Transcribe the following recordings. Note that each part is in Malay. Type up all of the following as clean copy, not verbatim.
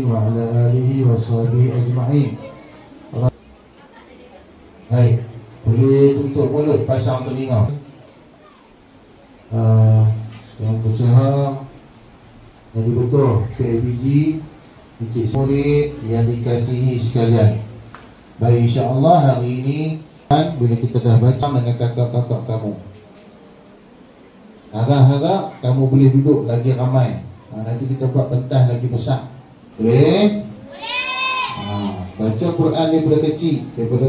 wa ala alihi wa sahbihi ajma'in. Baik, boleh tutup mulut, pasang telinga. Yang berusaha jadi betul PABG, Encik murid yang dikasihi sekalian. Baik, insya-Allah hari ini bila kita dah baca dengan kakak-kakak kamu, harap-harap kamu boleh duduk lagi ramai. Nanti kita buat pentas lagi besar. Boleh? Baca Quran daripada kecil, daripada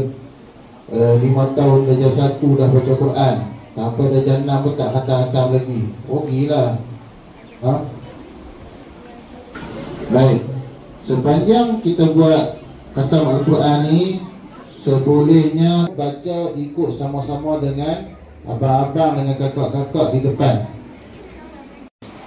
5 tahun darjah 1 dah baca Quran, sampai darjah 6 pun tak khatam lagi. Oh gila. Baik, sepanjang kita buat khatam Al-Quran ni, sebolehnya baca ikut sama-sama dengan abang-abang dengan kakak-kakak di depan.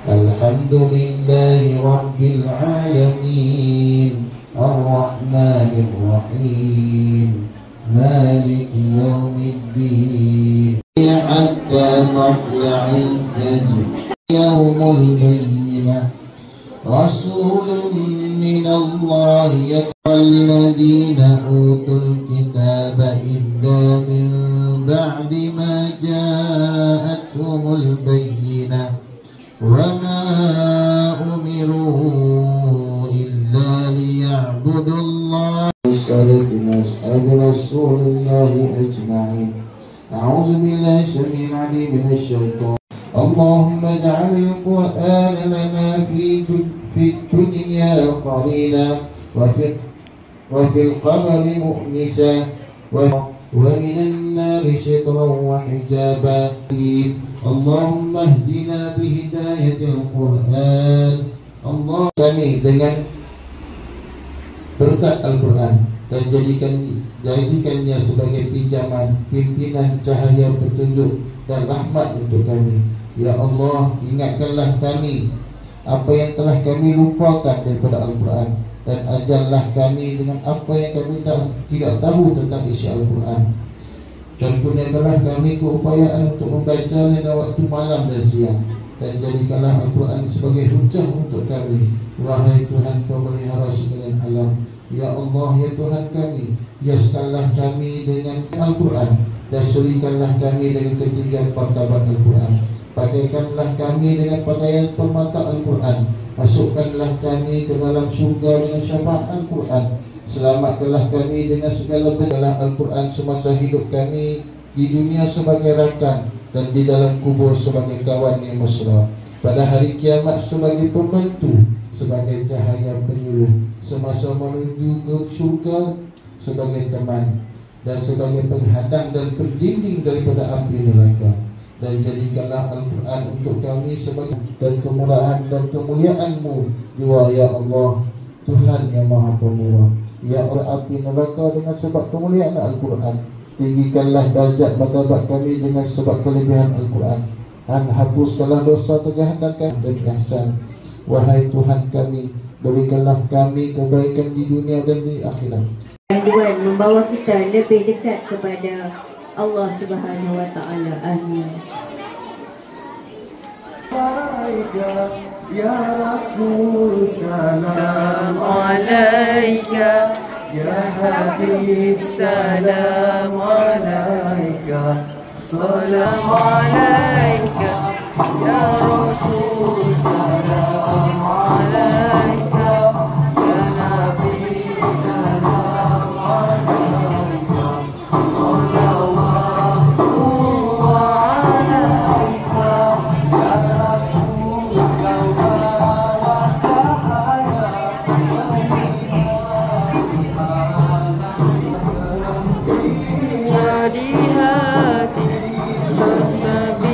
Alhamdulillahi Rabbil Alamin, Ar-Rahmanir Rahim, Maliki Yawmiddin, hatta matla'il fajr, Yawmul Bayyinah, Rasulun minallahi yatqalladzina utul kitaba illa min ba'di ma ja'athumul bayyinah وَمَا أُمِرُوا إِلَّا لِيَعْبُدُوا اللَّهَ وَسَلَّمَ أَصْحَابِ رَسُولِ اللَّهِ أَجْمَعِينَ. أعوذ بالله السميع العليم من الشيطان. اللهم اجعل القرآن لنا في الدنيا قليلا وفي القبر مؤنسا ومن النار سترا وحجابا. اللهم اهدنا بهداية القرآن. Allah kami dengan berkat Al-Quran dan jadikannya sebagai pinjaman, pimpinan cahaya petunjuk dan rahmat untuk kami. Ya Allah, ingatkanlah kami apa yang telah kami lupakan daripada Al-Quran, dan ajarlah kami dengan apa yang kami tidak tahu tentang isi Al-Quran. Dan kurniakanlah kami keupayaan untuk membacanya pada waktu malam dan siang, dan jadikanlah Al-Quran sebagai hujah untuk kami. Wahai Tuhan pemelihara sekalian alam, Ya Allah, ya Tuhan kami, hiaskanlah kami dengan Al-Quran, dan surikanlah kami dengan ketinggian martabat Al-Quran. Pakaikanlah kami dengan pakaian permata Al-Quran. Masukkanlah kami ke dalam surga dengan syafaat Al-Quran. Selamatkanlah kami dengan segala berkah Al-Quran semasa hidup kami di dunia sebagai rakan, dan di dalam kubur sebagai kawan yang mesra, pada hari kiamat sebagai pembantu, sebagai cahaya penyuluh, semasa menuju ke surga sebagai teman, dan sebagai penghadang dan pendinding daripada api neraka. Dan jadikanlah Al-Quran untuk kami sebagai dan kemurahan dan kemuliaan-Mu jua, ya Allah, Tuhan yang Maha Pemurah. Ya Allah, api neraka dengan sebab kemuliaan Al-Quran. Tinggikanlah darjat martabat kami dengan sebab kelebihan Al-Quran. Dan hapuskanlah dosa kejahatan kami dan ihsan. Wahai Tuhan kami, berikanlah kami kebaikan di dunia dan di akhirat. Panduan membawa kita lebih dekat kepada Allah Subhanahu wa taala. Amin. Ya Rasul salam alaika, ya Habib salam alaika, salam alaika, ya Rasul salam alaika, ya Nabi salam alaika, sallallahu alaika, ya Rasul di hati sesabi